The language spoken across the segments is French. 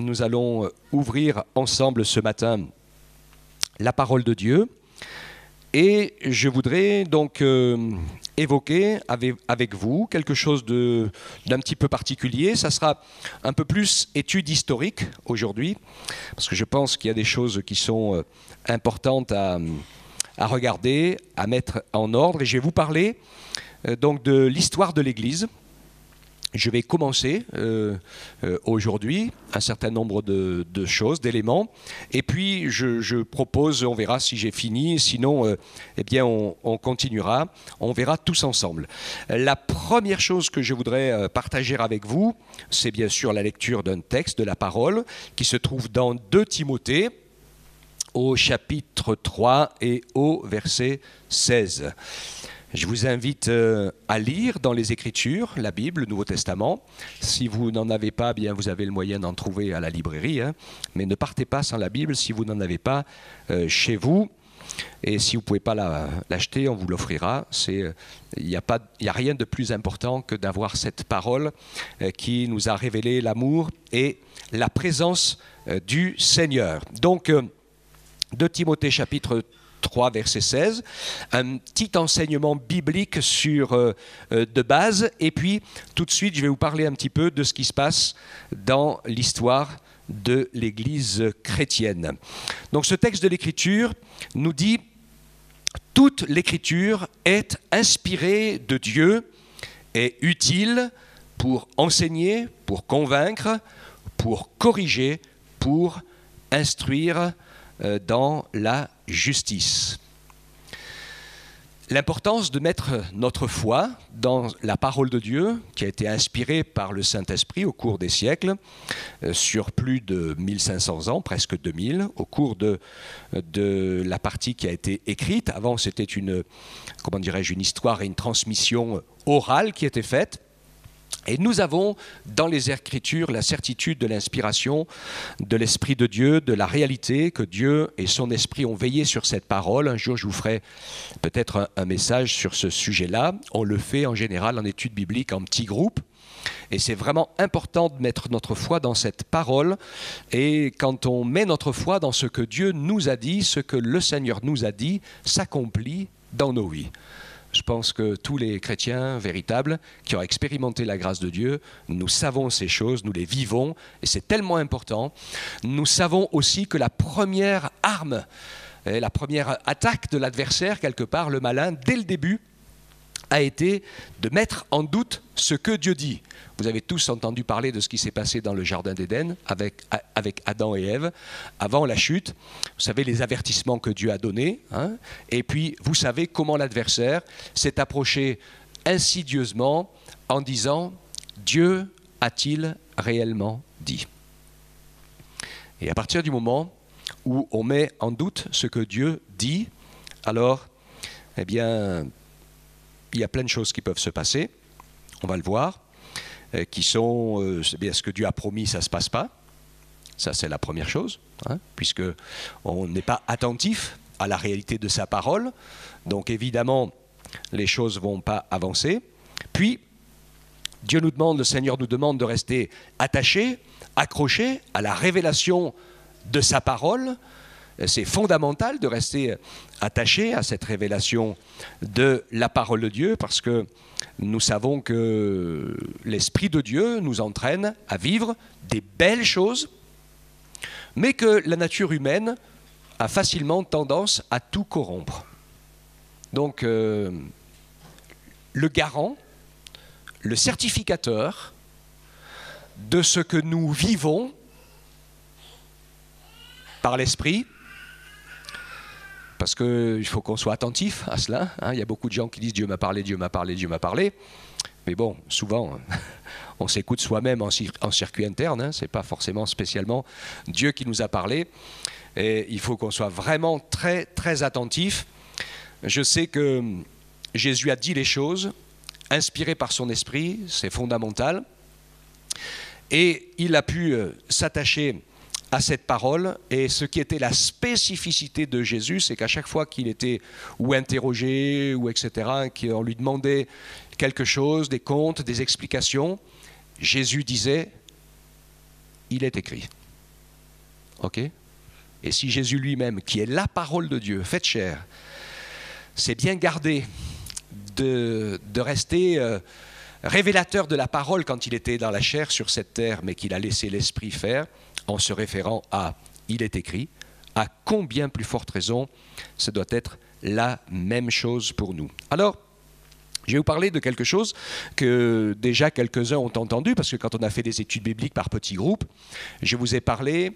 nous allons ouvrir ensemble ce matin la parole de Dieu. Et je voudrais donc évoquer avec vous quelque chose d'un petit peu particulier. Ça sera un peu plus étude historique aujourd'hui, parce que je pense qu'il y a des choses qui sont importantes à regarder, à mettre en ordre. Et je vais vous parler donc de l'histoire de l'Église. Je vais commencer aujourd'hui un certain nombre de choses, d'éléments. Et puis, je propose, on verra si j'ai fini. Sinon, eh bien, on continuera. On verra tous ensemble. La première chose que je voudrais partager avec vous, c'est bien sûr la lecture d'un texte de la parole qui se trouve dans 2 Timothée, au chapitre 3 et au verset 16. Je vous invite à lire dans les Écritures, la Bible, le Nouveau Testament. Si vous n'en avez pas, bien vous avez le moyen d'en trouver à la librairie. Mais ne partez pas sans la Bible si vous n'en avez pas chez vous. Et si vous ne pouvez pas l'acheter, on vous l'offrira. Il n'y a rien de plus important que d'avoir cette parole qui nous a révélé l'amour et la présence du Seigneur. Donc, 2 Timothée chapitre 3, verset 16, un petit enseignement biblique de base, et puis tout de suite je vais vous parler un petit peu de ce qui se passe dans l'histoire de l'Église chrétienne. Donc ce texte de l'Écriture nous dit « Toute l'Écriture est inspirée de Dieu et utile pour enseigner, pour convaincre, pour corriger, pour instruire dans la justice. » L'importance de mettre notre foi dans la parole de Dieu, qui a été inspirée par le Saint-Esprit au cours des siècles, sur plus de 1500 ans, presque 2000, au cours de la partie qui a été écrite. Avant, c'était une histoire et une transmission orale qui était faite. Et nous avons dans les Écritures la certitude de l'inspiration de l'Esprit de Dieu, de la réalité que Dieu et son Esprit ont veillé sur cette parole. Un jour, je vous ferai peut-être un message sur ce sujet-là. On le fait en général en études bibliques en petits groupes. Et c'est vraiment important de mettre notre foi dans cette parole. Et quand on met notre foi dans ce que Dieu nous a dit, ce que le Seigneur nous a dit, s'accomplit dans nos vies. Je pense que tous les chrétiens véritables qui ont expérimenté la grâce de Dieu, nous savons ces choses, nous les vivons, et c'est tellement important. Nous savons aussi que la première arme, la première attaque de l'adversaire, quelque part, le malin, dès le début, a été de mettre en doute ce que Dieu dit. Vous avez tous entendu parler de ce qui s'est passé dans le Jardin d'Éden avec Adam et Ève, avant la chute. Vous savez les avertissements que Dieu a donnés. Et puis, vous savez comment l'adversaire s'est approché insidieusement en disant « Dieu a-t-il réellement dit ?» Et à partir du moment où on met en doute ce que Dieu dit, alors, eh bien, il y a plein de choses qui peuvent se passer. On va le voir. Qui sont, ce que Dieu a promis, ça ne se passe pas. Ça, c'est la première chose, puisqu'on n'est pas attentif à la réalité de sa parole. Donc, évidemment, les choses ne vont pas avancer. Puis, le Seigneur nous demande de rester attachés, accrochés à la révélation de sa parole. C'est fondamental de rester attaché à cette révélation de la parole de Dieu, parce que nous savons que l'Esprit de Dieu nous entraîne à vivre des belles choses, mais que la nature humaine a facilement tendance à tout corrompre. Donc, le garant, le certificateur de ce que nous vivons par l'Esprit, parce qu'il faut qu'on soit attentif à cela. Il y a beaucoup de gens qui disent « Dieu m'a parlé, Dieu m'a parlé, Dieu m'a parlé ». Mais bon, souvent, on s'écoute soi-même en circuit interne. Ce n'est pas forcément spécialement Dieu qui nous a parlé. Et il faut qu'on soit vraiment très, très attentif. Je sais que Jésus a dit les choses, inspiré par son esprit, c'est fondamental. Et il a pu s'attacher à cette parole, et ce qui était la spécificité de Jésus, c'est qu'à chaque fois qu'il était ou interrogé, ou etc., qu'on lui demandait quelque chose, des comptes, des explications, Jésus disait « Il est écrit ». ok? Et si Jésus lui-même, qui est la parole de Dieu, faite chair, s'est bien gardé de rester révélateur de la parole quand il était dans la chair sur cette terre, mais qu'il a laissé l'Esprit faire, en se référant à « il est écrit », à combien plus forte raison ce doit être la même chose pour nous. Alors, je vais vous parler de quelque chose que déjà quelques-uns ont entendu, parce que quand on a fait des études bibliques par petits groupes, je vous ai parlé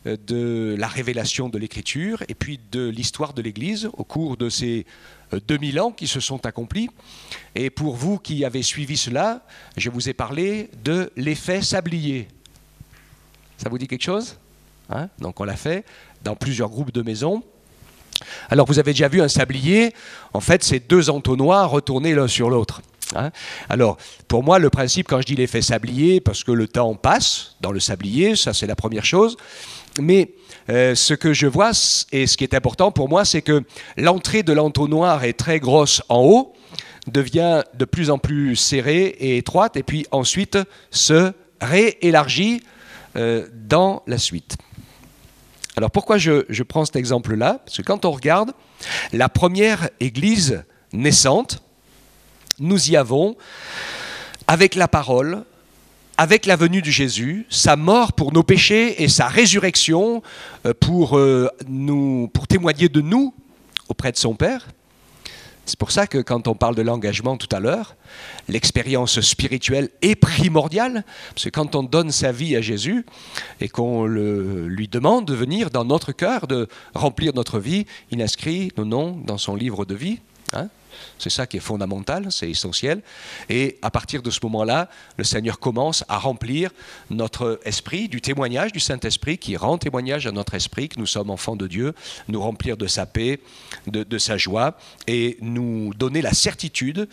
de la révélation de l'Écriture et puis de l'histoire de l'Église au cours de ces 2000 ans qui se sont accomplis. Et pour vous qui avez suivi cela, je vous ai parlé de l'effet sablier. Ça vous dit quelque chose? Hein? Donc on l'a fait dans plusieurs groupes de maisons. Alors vous avez déjà vu un sablier, en fait c'est deux entonnoirs retournés l'un sur l'autre. Hein? Alors pour moi le principe quand je dis l'effet sablier, parce que le temps passe dans le sablier, ça c'est la première chose, mais ce que je vois et ce qui est important pour moi c'est que l'entrée de l'entonnoir est très grosse en haut, devient de plus en plus serrée et étroite et puis ensuite se réélargit dans la suite. Alors pourquoi je prends cet exemple-là? Parce que quand on regarde la première église naissante, nous y avons, avec la parole, avec la venue de Jésus, sa mort pour nos péchés et sa résurrection pour témoigner de nous auprès de son Père. C'est pour ça que quand on parle de l'engagement tout à l'heure, l'expérience spirituelle est primordiale, parce que quand on donne sa vie à Jésus et qu'on lui demande de venir dans notre cœur, de remplir notre vie, il inscrit nos noms dans son livre de vie. Hein? C'est ça qui est fondamental, c'est essentiel. Et à partir de ce moment-là, le Seigneur commence à remplir notre esprit du témoignage du Saint-Esprit qui rend témoignage à notre esprit que nous sommes enfants de Dieu, nous remplir de sa paix, de sa joie et nous donner la certitude,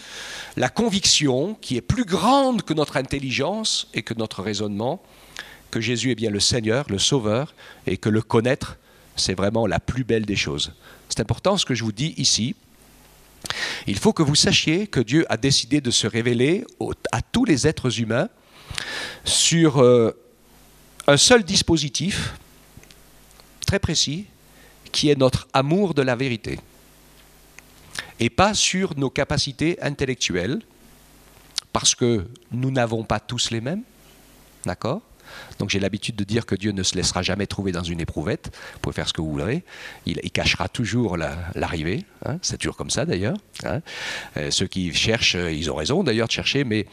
la conviction qui est plus grande que notre intelligence et que notre raisonnement, que Jésus est bien le Seigneur, le Sauveur et que le connaître, c'est vraiment la plus belle des choses. C'est important ce que je vous dis ici. Il faut que vous sachiez que Dieu a décidé de se révéler à tous les êtres humains sur un seul dispositif très précis qui est notre amour de la vérité et pas sur nos capacités intellectuelles parce que nous n'avons pas tous les mêmes, d'accord ? Donc j'ai l'habitude de dire que Dieu ne se laissera jamais trouver dans une éprouvette. Vous pouvez faire ce que vous voudrez. Il cachera toujours l'arrivée. Hein, c'est toujours comme ça d'ailleurs. Hein. Ceux qui cherchent, ils ont raison d'ailleurs de chercher, mais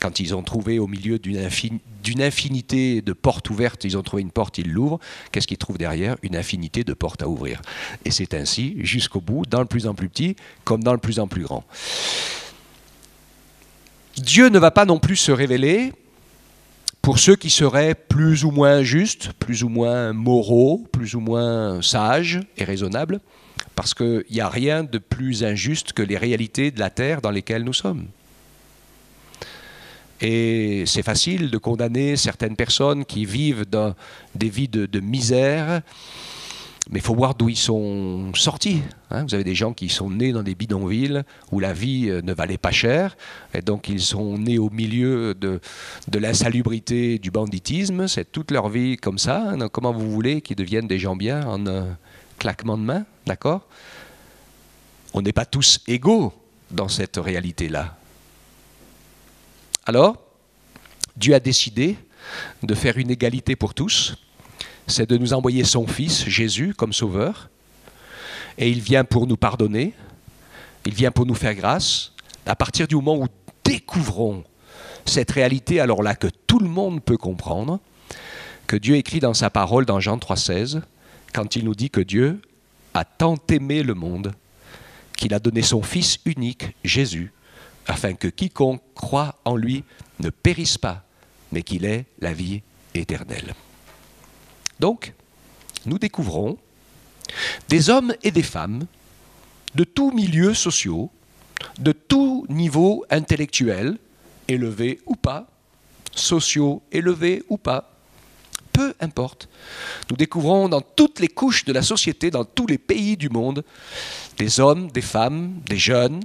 quand ils ont trouvé au milieu d'une infinité de portes ouvertes, ils ont trouvé une porte, ils l'ouvrent. Qu'est-ce qu'ils trouvent derrière? Une infinité de portes à ouvrir. Et c'est ainsi jusqu'au bout, dans le plus en plus petit, comme dans le plus en plus grand. Dieu ne va pas non plus se révéler pour ceux qui seraient plus ou moins justes, plus ou moins moraux, plus ou moins sages et raisonnables, parce qu'il n'y a rien de plus injuste que les réalités de la terre dans lesquelles nous sommes. Et c'est facile de condamner certaines personnes qui vivent dans des vies de misère, mais il faut voir d'où ils sont sortis. Hein. Vous avez des gens qui sont nés dans des bidonvilles où la vie ne valait pas cher, et donc ils sont nés au milieu de l'insalubrité, du banditisme. C'est toute leur vie comme ça. Donc, comment vous voulez qu'ils deviennent des gens bien en un claquement de main, d'accord? On n'est pas tous égaux dans cette réalité-là. Alors, Dieu a décidé de faire une égalité pour tous. C'est de nous envoyer son Fils, Jésus, comme sauveur. Et il vient pour nous pardonner, il vient pour nous faire grâce. À partir du moment où nous découvrons cette réalité, alors là que tout le monde peut comprendre, que Dieu écrit dans sa parole dans Jean 3,16, quand il nous dit que Dieu a tant aimé le monde, qu'il a donné son Fils unique, Jésus, afin que quiconque croit en lui ne périsse pas, mais qu'il ait la vie éternelle. Donc, nous découvrons des hommes et des femmes de tous milieux sociaux, de tout niveau intellectuel, élevés ou pas, sociaux élevés ou pas, peu importe. Nous découvrons dans toutes les couches de la société, dans tous les pays du monde, des hommes, des femmes, des jeunes,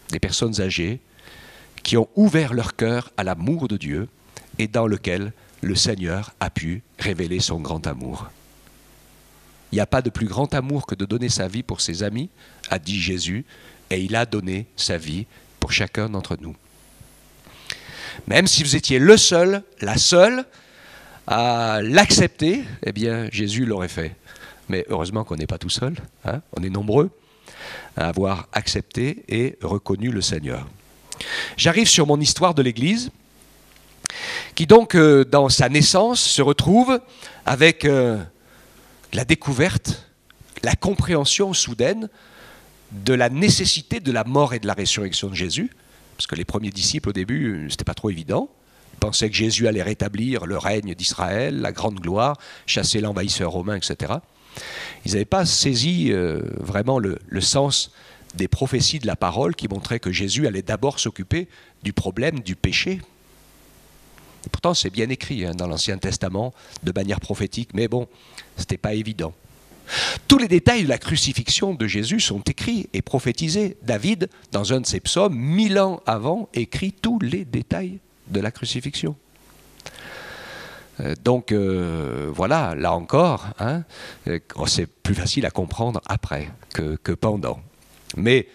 des personnes âgées, qui ont ouvert leur cœur à l'amour de Dieu et dans lequel le Seigneur a pu révéler son grand amour. Il n'y a pas de plus grand amour que de donner sa vie pour ses amis, a dit Jésus, et il a donné sa vie pour chacun d'entre nous. Même si vous étiez le seul, la seule, à l'accepter, eh bien Jésus l'aurait fait. Mais heureusement qu'on n'est pas tout seul, hein, on est nombreux à avoir accepté et reconnu le Seigneur. J'arrive sur mon histoire de l'Église, qui donc, dans sa naissance, se retrouve avec la découverte, la compréhension soudaine de la nécessité de la mort et de la résurrection de Jésus, parce que les premiers disciples, au début, c'était pas trop évident. Ils pensaient que Jésus allait rétablir le règne d'Israël, la grande gloire, chasser l'envahisseur romain, etc. Ils n'avaient pas saisi vraiment le sens des prophéties de la parole qui montraient que Jésus allait d'abord s'occuper du problème du péché. Et pourtant, c'est bien écrit dans l'Ancien Testament, de manière prophétique, mais bon, ce n'était pas évident. Tous les détails de la crucifixion de Jésus sont écrits et prophétisés. David, dans un de ses psaumes, 1000 ans avant, écrit tous les détails de la crucifixion. Donc voilà, là encore, hein, c'est plus facile à comprendre après que pendant. Mais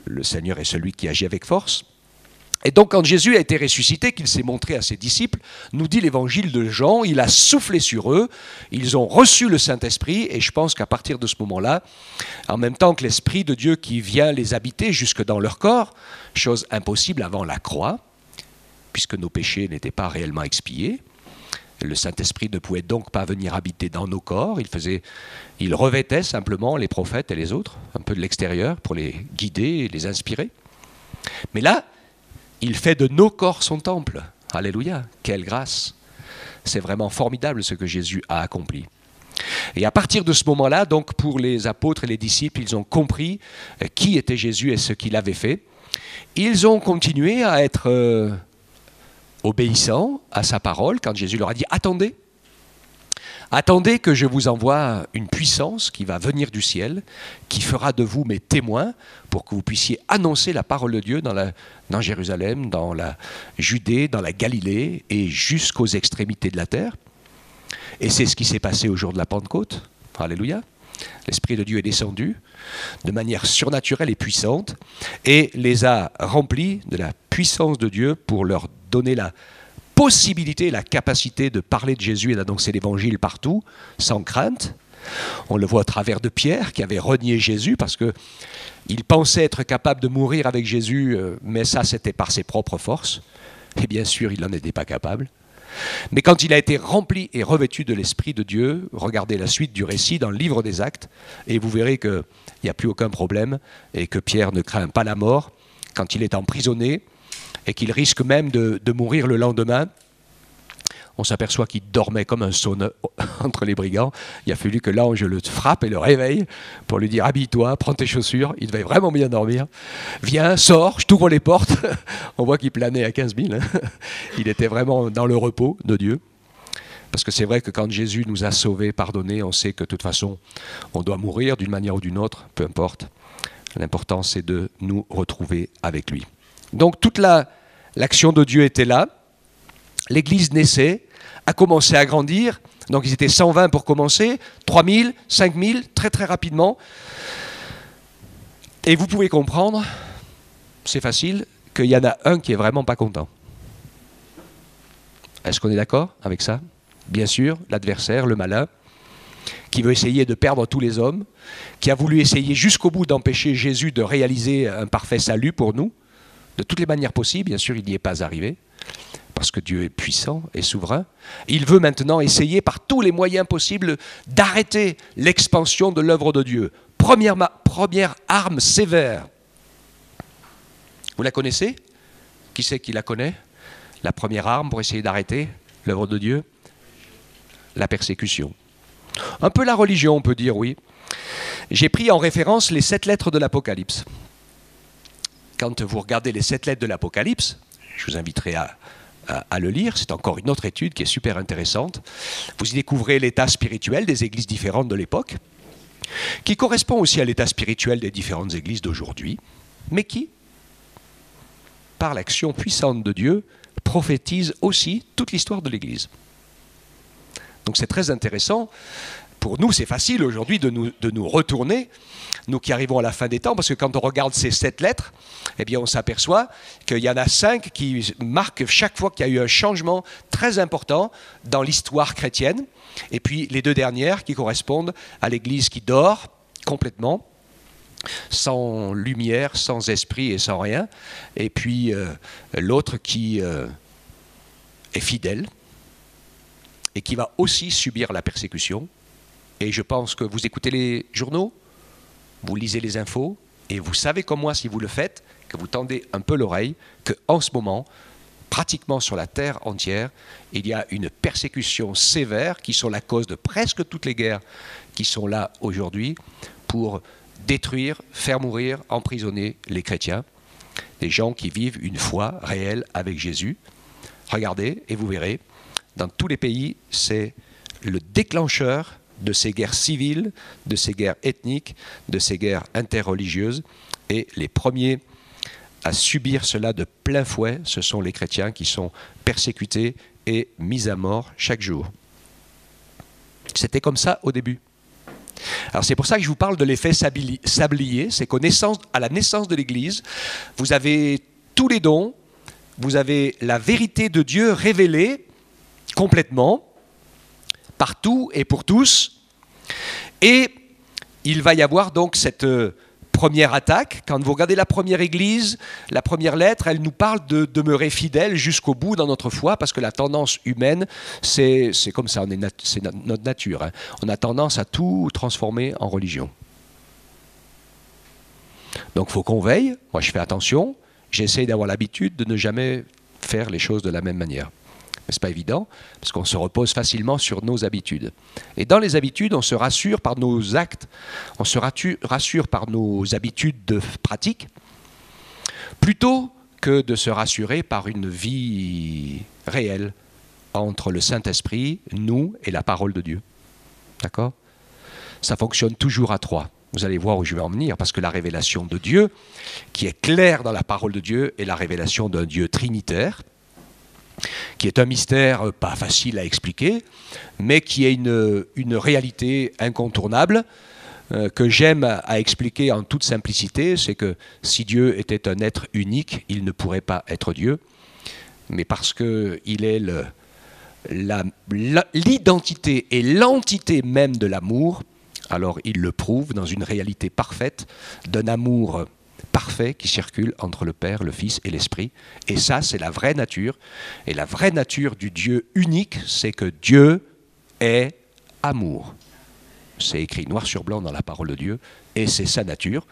le Seigneur est celui qui agit avec force. Et donc quand Jésus a été ressuscité, qu'il s'est montré à ses disciples, nous dit l'évangile de Jean, il a soufflé sur eux, ils ont reçu le Saint-Esprit, et je pense qu'à partir de ce moment-là, en même temps que l'Esprit de Dieu qui vient les habiter jusque dans leur corps, chose impossible avant la croix, puisque nos péchés n'étaient pas réellement expiés, le Saint-Esprit ne pouvait donc pas venir habiter dans nos corps, il revêtait simplement les prophètes et les autres, un peu de l'extérieur, pour les guider et les inspirer. Mais là, il fait de nos corps son temple. Alléluia, quelle grâce! C'est vraiment formidable ce que Jésus a accompli. Et à partir de ce moment-là, donc pour les apôtres et les disciples, ils ont compris qui était Jésus et ce qu'il avait fait. Ils ont continué à être obéissants à sa parole quand Jésus leur a dit « Attendez, attendez que je vous envoie une puissance qui va venir du ciel, qui fera de vous mes témoins pour que vous puissiez annoncer la parole de Dieu dans Jérusalem, dans la Judée, dans la Galilée et jusqu'aux extrémités de la terre. » Et c'est ce qui s'est passé au jour de la Pentecôte. Alléluia. L'Esprit de Dieu est descendu de manière surnaturelle et puissante et les a remplis de la puissance de Dieu pour leur donner la possibilité, la capacité de parler de Jésus et d'annoncer l'évangile partout, sans crainte. On le voit au travers de Pierre, qui avait renié Jésus parce qu'il pensait être capable de mourir avec Jésus, mais ça c'était par ses propres forces. Et bien sûr, il n'en était pas capable. Mais quand il a été rempli et revêtu de l'Esprit de Dieu, regardez la suite du récit dans le livre des Actes, et vous verrez qu'il n'y a plus aucun problème, et que Pierre ne craint pas la mort quand il est emprisonné, et qu'il risque même de mourir le lendemain. On s'aperçoit qu'il dormait comme un saune entre les brigands. Il a fallu que l'ange le frappe et le réveille pour lui dire « Habille-toi, prends tes chaussures ». Il devait vraiment bien dormir. « Viens, sors, je t'ouvre les portes ». On voit qu'il planait à 15 000. Il était vraiment dans le repos de Dieu. Parce que c'est vrai que quand Jésus nous a sauvés, pardonnés, on sait que de toute façon, on doit mourir d'une manière ou d'une autre, peu importe. L'important, c'est de nous retrouver avec lui. Donc toute l'action de Dieu était là. L'Église naissait, a commencé à grandir. Donc ils étaient 120 pour commencer, 3000, 5000, très très rapidement. Et vous pouvez comprendre, c'est facile, qu'il y en a un qui est vraiment pas content. Est-ce qu'on est d'accord avec ça? Bien sûr, l'adversaire, le malin, qui veut essayer de perdre tous les hommes, qui a voulu essayer jusqu'au bout d'empêcher Jésus de réaliser un parfait salut pour nous, de toutes les manières possibles. Bien sûr, il n'y est pas arrivé, parce que Dieu est puissant et souverain. Il veut maintenant essayer par tous les moyens possibles d'arrêter l'expansion de l'œuvre de Dieu. Première arme sévère. Vous la connaissez? Qui c'est qui la connaît? La première arme pour essayer d'arrêter l'œuvre de Dieu? La persécution. Un peu la religion, on peut dire, oui. J'ai pris en référence les 7 lettres de l'Apocalypse. Quand vous regardez les 7 lettres de l'Apocalypse, je vous inviterai à le lire, c'est encore une autre étude qui est super intéressante. Vous y découvrez l'état spirituel des églises différentes de l'époque, qui correspond aussi à l'état spirituel des différentes églises d'aujourd'hui, mais qui, par l'action puissante de Dieu, prophétise aussi toute l'histoire de l'Église. Donc c'est très intéressant pour nous, c'est facile aujourd'hui de nous retourner, nous qui arrivons à la fin des temps, parce que quand on regarde ces 7 lettres, eh bien on s'aperçoit qu'il y en a 5 qui marquent chaque fois qu'il y a eu un changement très important dans l'histoire chrétienne, et puis les 2 dernières qui correspondent à l'Église qui dort complètement, sans lumière, sans esprit et sans rien, et puis l'autre qui est fidèle et qui va aussi subir la persécution. Et je pense que vous écoutez les journaux, vous lisez les infos, et vous savez comme moi, si vous le faites, que vous tendez un peu l'oreille, qu'en ce moment, pratiquement sur la terre entière, il y a une persécution sévère qui sont la cause de presque toutes les guerres qui sont là aujourd'hui pour détruire, faire mourir, emprisonner les chrétiens, des gens qui vivent une foi réelle avec Jésus. Regardez et vous verrez, dans tous les pays, c'est le déclencheur de ces guerres civiles, de ces guerres ethniques, de ces guerres interreligieuses. Et les premiers à subir cela de plein fouet, ce sont les chrétiens qui sont persécutés et mis à mort chaque jour. C'était comme ça au début. Alors c'est pour ça que je vous parle de l'effet sablier, c'est qu'à la naissance de l'Église, vous avez tous les dons, vous avez la vérité de Dieu révélée complètement, partout et pour tous, et il va y avoir donc cette première attaque. Quand vous regardez la première Église, la première lettre, elle nous parle de demeurer fidèles jusqu'au bout dans notre foi, parce que la tendance humaine, c'est comme ça, c'est notre nature. Hein. On a tendance à tout transformer en religion. Donc il faut qu'on veille, moi je fais attention, j'essaye d'avoir l'habitude de ne jamais faire les choses de la même manière. Mais ce n'est pas évident, parce qu'on se repose facilement sur nos habitudes. Et dans les habitudes, on se rassure par nos actes, on se rassure par nos habitudes de pratique, plutôt que de se rassurer par une vie réelle entre le Saint-Esprit, nous et la parole de Dieu. D'accord ? Ça fonctionne toujours à 3. Vous allez voir où je vais en venir, parce que la révélation de Dieu, qui est claire dans la parole de Dieu, est la révélation d'un Dieu trinitaire, qui est un mystère pas facile à expliquer, mais qui est une réalité incontournable, que j'aime à expliquer en toute simplicité. C'est que si Dieu était un être unique, il ne pourrait pas être Dieu, mais parce qu'il est l'identité et l'entité même de l'amour, alors il le prouve dans une réalité parfaite d'un amour parfait qui circule entre le Père, le Fils et l'Esprit. Et ça, c'est la vraie nature. Et la vraie nature du Dieu unique, c'est que Dieu est amour. C'est écrit noir sur blanc dans la parole de Dieu. Et c'est sa nature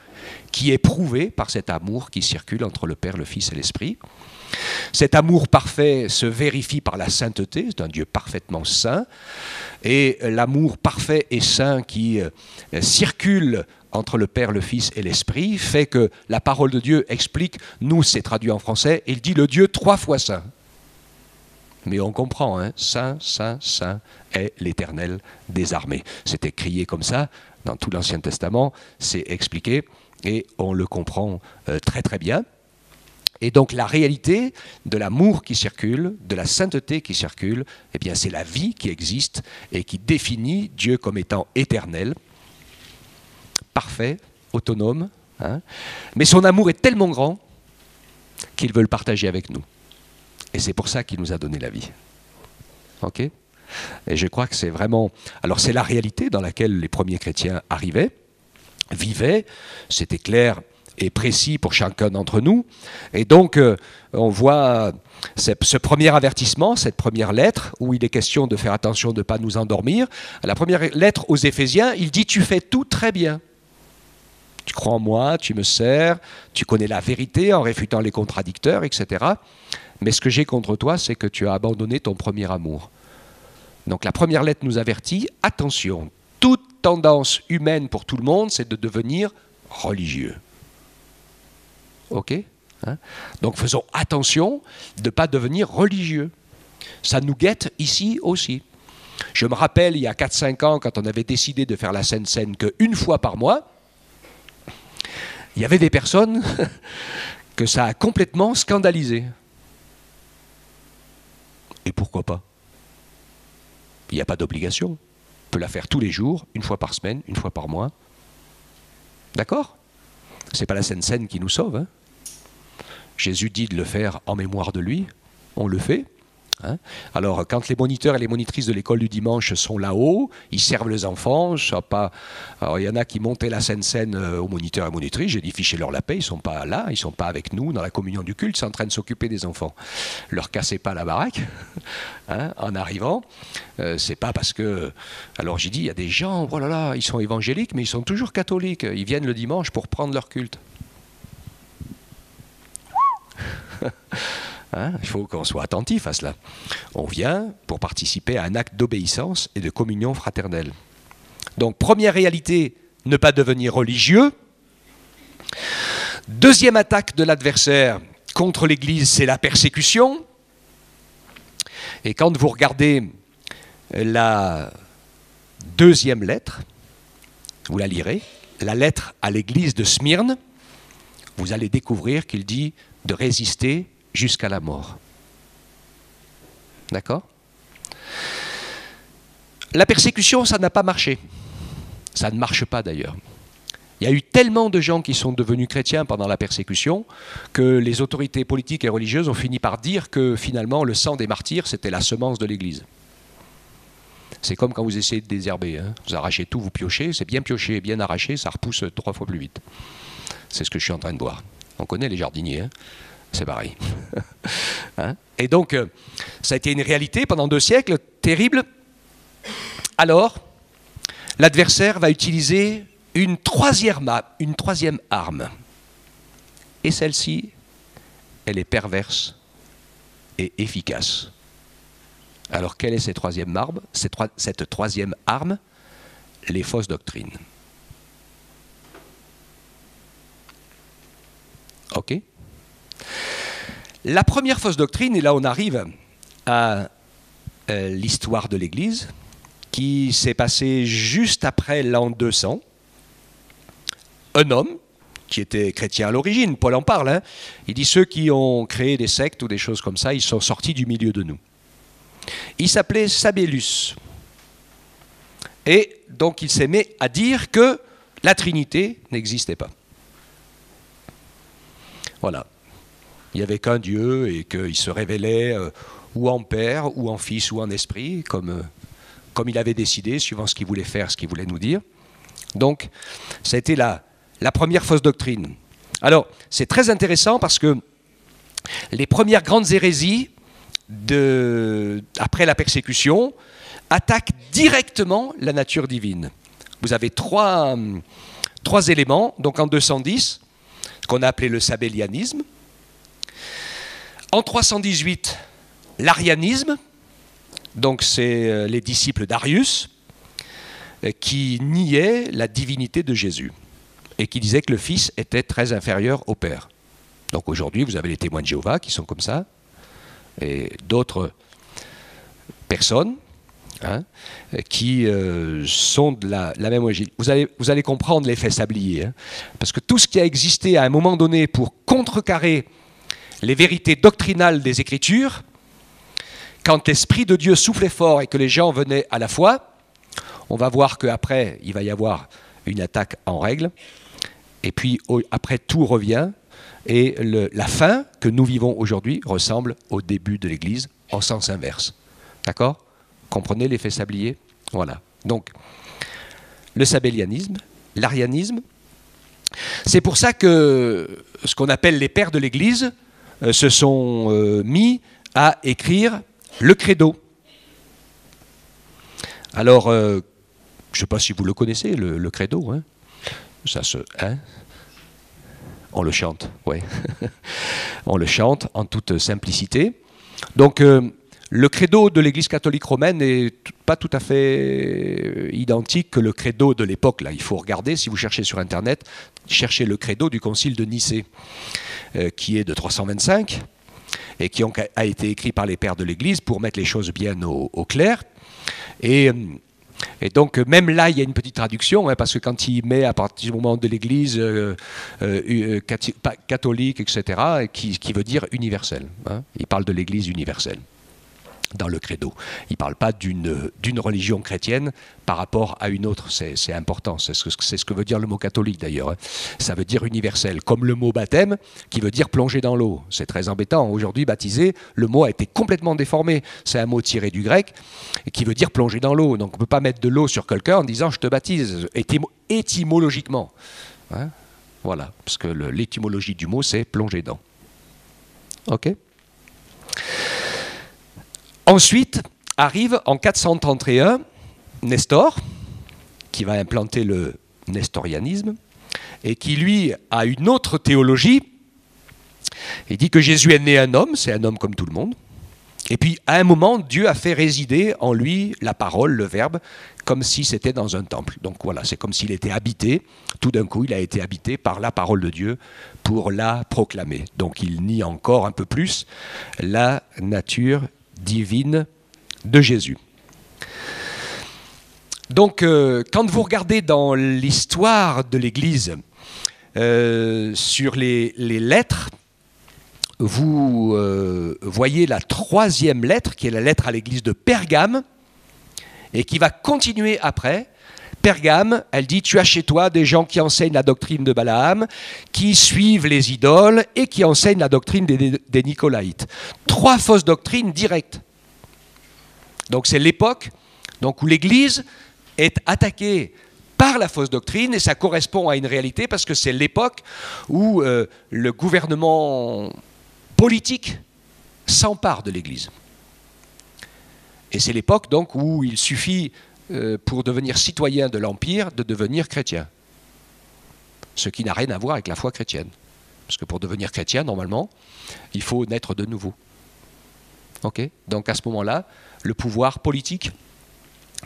qui est prouvée par cet amour qui circule entre le Père, le Fils et l'Esprit. Cet amour parfait se vérifie par la sainteté, c'est un Dieu parfaitement saint. Et l'amour parfait et saint qui circule entre le Père, le Fils et l'Esprit, fait que la parole de Dieu explique, nous c'est traduit en français, il dit le Dieu 3 fois saint. Mais on comprend, hein, saint, saint, saint est l'Éternel des armées. C'est écrit comme ça dans tout l'Ancien Testament, c'est expliqué et on le comprend très très bien. Et donc la réalité de l'amour qui circule, de la sainteté qui circule, eh bien c'est la vie qui existe et qui définit Dieu comme étant éternel, parfait, autonome, hein, mais son amour est tellement grand qu'il veut le partager avec nous. Et c'est pour ça qu'il nous a donné la vie. Ok ? Et je crois que c'est vraiment... Alors c'est la réalité dans laquelle les premiers chrétiens arrivaient, vivaient, c'était clair et précis pour chacun d'entre nous. Et donc on voit ce premier avertissement, cette première lettre, où il est question de faire attention de ne pas nous endormir. La première lettre aux Éphésiens, il dit « Tu fais tout très bien ». Tu crois en moi, tu me sers, tu connais la vérité en réfutant les contradicteurs, etc. Mais ce que j'ai contre toi, c'est que tu as abandonné ton premier amour. Donc la première lettre nous avertit, attention, toute tendance humaine pour tout le monde, c'est de devenir religieux. Ok ? Hein ? Donc faisons attention de ne pas devenir religieux. Ça nous guette ici aussi. Je me rappelle, il y a 4-5 ans, quand on avait décidé de faire la Sainte Seine qu'une fois par mois, il y avait des personnes que ça a complètement scandalisé. Et pourquoi pas ? Il n'y a pas d'obligation. peut la faire tous les jours, une fois par semaine, une fois par mois. D'accord? C'est pas la Sainte Seine qui nous sauve. Hein. Jésus dit de le faire en mémoire de lui. On le fait. Hein. Alors, quand les moniteurs et les monitrices de l'école du dimanche sont là-haut, ils servent les enfants. Alors, il y en a qui montaient la Sainte Seine aux moniteurs et monitrices. J'ai dit, fichez-leur la paix, ils ne sont pas là, ils ne sont pas avec nous dans la communion du culte, ils sont en train de s'occuper des enfants. Leur cassez pas la baraque hein, en arrivant. C'est pas parce que... Alors j'ai dit, il y a des gens, oh là là, ils sont évangéliques, mais ils sont toujours catholiques. Ils viennent le dimanche pour prendre leur culte. Hein, il faut qu'on soit attentif à cela. On vient pour participer à un acte d'obéissance et de communion fraternelle. Donc, première réalité, ne pas devenir religieux. Deuxième attaque de l'adversaire contre l'Église, c'est la persécution. Et quand vous regardez la deuxième lettre, vous la lirez, la lettre à l'Église de Smyrne, vous allez découvrir qu'il dit de résister jusqu'à la mort. D'accord? La persécution, ça n'a pas marché. Ça ne marche pas d'ailleurs. Il y a eu tellement de gens qui sont devenus chrétiens pendant la persécution que les autorités politiques et religieuses ont fini par dire que finalement le sang des martyrs, c'était la semence de l'Église. C'est comme quand vous essayez de désherber. Hein. Vous arrachez tout, vous piochez, c'est bien pioché, bien arraché, ça repousse 3 fois plus vite. C'est ce que je suis en train de voir. On connaît les jardiniers, hein. C'est pareil. Hein? Et donc, ça a été une réalité pendant 2 siècles, terrible. Alors, l'adversaire va utiliser une troisième arme. Et celle-ci, elle est perverse et efficace. Alors, quelle est cette troisième arme? Cette troisième arme, les fausses doctrines. OK? La première fausse doctrine, et là on arrive à l'histoire de l'Église, qui s'est passée juste après l'an 200. Un homme, qui était chrétien à l'origine, Paul en parle, hein, il dit ceux qui ont créé des sectes ou des choses comme ça, ils sont sortis du milieu de nous. Il s'appelait Sabellus. Et donc il s'est mis à dire que la Trinité n'existait pas. Voilà. Il n'y avait qu'un Dieu et qu'il se révélait ou en Père, ou en Fils, ou en Esprit, comme il avait décidé, suivant ce qu'il voulait faire, ce qu'il voulait nous dire. Donc, ça a été la première fausse doctrine. Alors, c'est très intéressant parce que les premières grandes hérésies, après la persécution, attaquent directement la nature divine. Vous avez trois éléments, donc en 210, ce qu'on a appelé le sabellianisme. En 318, l'arianisme, donc c'est les disciples d'Arius, qui niaient la divinité de Jésus et qui disaient que le Fils était très inférieur au Père. Donc aujourd'hui, vous avez les témoins de Jéhovah qui sont comme ça, et d'autres personnes hein, qui sont de la même origine. Vous allez comprendre l'effet sablier, hein, parce que tout ce qui a existé à un moment donné pour contrecarrer les vérités doctrinales des Écritures, quand l'Esprit de Dieu soufflait fort et que les gens venaient à la foi, on va voir qu'après, il va y avoir une attaque en règle, et puis après tout revient, et la fin que nous vivons aujourd'hui ressemble au début de l'Église en sens inverse. D'accord? Comprenez l'effet sablier? Voilà. Donc, le sabellianisme, l'arianisme, c'est pour ça que ce qu'on appelle les pères de l'Église se sont mis à écrire le credo. Alors, je ne sais pas si vous le connaissez, le credo. Hein. Hein. On le chante, oui. On le chante en toute simplicité. Donc, le credo de l'Église catholique romaine n'est pas tout à fait identique que le credo de l'époque. Là, il faut regarder, si vous cherchez sur Internet, cherchez le credo du Concile de Nicée, qui est de 325, et qui a été écrit par les pères de l'Église pour mettre les choses bien au clair. Et donc, même là, il y a une petite traduction, hein, parce que quand il met à partir du moment de l'Église catholique, etc., qui veut dire universel. Hein, il parle de l'Église universelle. dans le credo. Il ne parle pas d'une religion chrétienne par rapport à une autre. C'est important. C'est ce que veut dire le mot catholique d'ailleurs. Hein. Ça veut dire universel. Comme le mot baptême qui veut dire plonger dans l'eau. C'est très embêtant. Aujourd'hui, baptisé, le mot a été complètement déformé. C'est un mot tiré du grec qui veut dire plonger dans l'eau. Donc on ne peut pas mettre de l'eau sur quelqu'un en disant je te baptise. Étymologiquement. Hein, voilà. Parce que l'étymologie du mot, c'est plonger dans. OK ? Ensuite, arrive en 431 Nestor, qui va implanter le nestorianisme, et qui, lui, a une autre théologie. Il dit que Jésus est né un homme, c'est un homme comme tout le monde. Et puis, à un moment, Dieu a fait résider en lui la parole, le verbe, comme si c'était dans un temple. Donc voilà, c'est comme s'il était habité. Tout d'un coup, il a été habité par la parole de Dieu pour la proclamer. Donc il nie encore un peu plus la nature divine de Jésus. Donc, quand vous regardez dans l'histoire de l'Église, sur les lettres, vous voyez la troisième lettre, qui est la lettre à l'Église de Pergame, et qui va continuer après. Pergame, elle dit, tu as chez toi des gens qui enseignent la doctrine de Balaam, qui suivent les idoles et qui enseignent la doctrine des Nicolaïtes. 3 fausses doctrines directes. Donc c'est l'époque où l'Église est attaquée par la fausse doctrine, et ça correspond à une réalité parce que c'est l'époque où le gouvernement politique s'empare de l'Église. Et c'est l'époque donc où il suffit pour devenir citoyen de l'Empire de devenir chrétien. Ce qui n'a rien à voir avec la foi chrétienne. Parce que pour devenir chrétien, normalement, il faut naître de nouveau. Okay ? Donc à ce moment-là, le pouvoir politique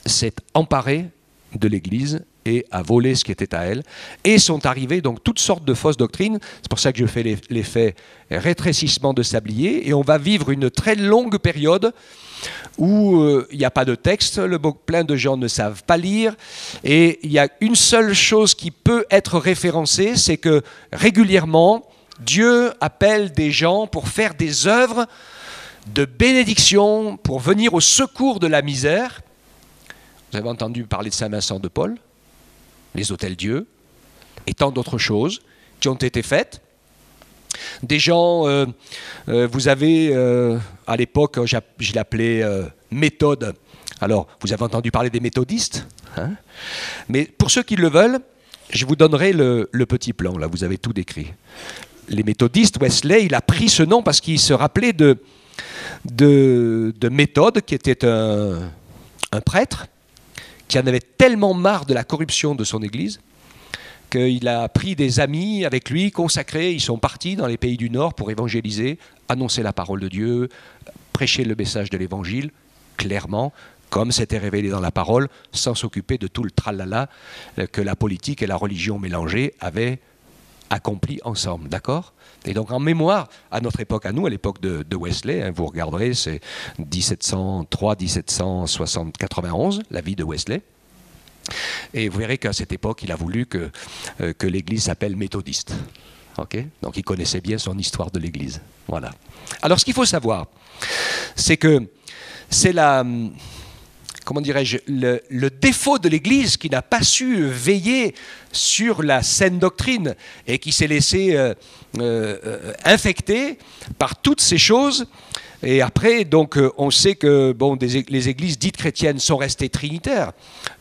s'est emparé de l'Église et a volé ce qui était à elle. Et sont arrivées donc toutes sortes de fausses doctrines. C'est pour ça que je fais l'effet rétrécissement de sablier. Et on va vivre une très longue période où il n'y a pas de texte, plein de gens ne savent pas lire, et il y a une seule chose qui peut être référencée, c'est que régulièrement, Dieu appelle des gens pour faire des œuvres de bénédiction, pour venir au secours de la misère. Vous avez entendu parler de Saint Vincent de Paul, les hôtels-dieux, et tant d'autres choses qui ont été faites. Des gens, vous avez, à l'époque, je l'appelais méthode. Alors, vous avez entendu parler des méthodistes, hein ? Mais pour ceux qui le veulent, je vous donnerai le petit plan, là, vous avez tout décrit. Les méthodistes, Wesley, il a pris ce nom parce qu'il se rappelait de Méthode, qui était un prêtre, qui en avait tellement marre de la corruption de son église, qu'il a pris des amis avec lui, consacrés, ils sont partis dans les pays du Nord pour évangéliser, annoncer la parole de Dieu, prêcher le message de l'évangile, clairement, comme c'était révélé dans la parole, sans s'occuper de tout le tralala que la politique et la religion mélangées avaient accompli ensemble, d'accord ? Et donc en mémoire, à notre époque, à nous, à l'époque de Wesley, hein, vous regarderez, c'est 1703, 1760, 91, la vie de Wesley. Et vous verrez qu'à cette époque, il a voulu que l'Église s'appelle méthodiste. Okay ? Donc il connaissait bien son histoire de l'Église. Voilà. Alors ce qu'il faut savoir, c'est que c'est comment dirais-je, le défaut de l'Église qui n'a pas su veiller sur la saine doctrine et qui s'est laissé infecter par toutes ces choses. Et après, donc, on sait que bon, les églises dites chrétiennes sont restées trinitaires,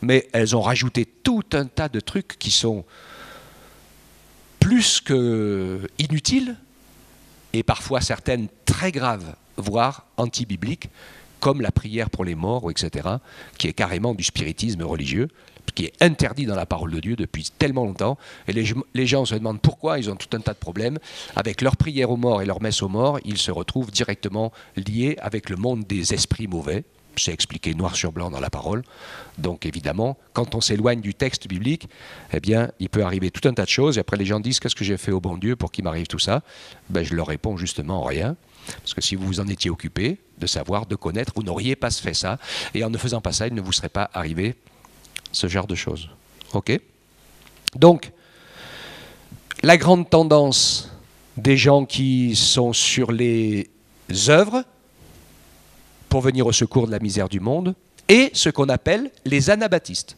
mais elles ont rajouté tout un tas de trucs qui sont plus que inutiles et parfois certaines très graves, voire anti-bibliques, comme la prière pour les morts, etc., qui est carrément du spiritisme religieux, qui est interdit dans la parole de Dieu depuis tellement longtemps. Et les gens se demandent pourquoi ils ont tout un tas de problèmes. Avec leur prière aux morts et leur messe aux morts, ils se retrouvent directement liés avec le monde des esprits mauvais. C'est expliqué noir sur blanc dans la parole. Donc évidemment, quand on s'éloigne du texte biblique, eh bien, il peut arriver tout un tas de choses. Et après, les gens disent, qu'est-ce que j'ai fait au bon Dieu pour qu'il m'arrive tout ça ? Ben, je leur réponds justement rien. Parce que si vous vous en étiez occupé, de savoir, de connaître, vous n'auriez pas fait ça. Et en ne faisant pas ça, il ne vous serait pas arrivé ce genre de choses. Ok ? Donc, la grande tendance des gens qui sont sur les œuvres, pour venir au secours de la misère du monde, et ce qu'on appelle les anabaptistes.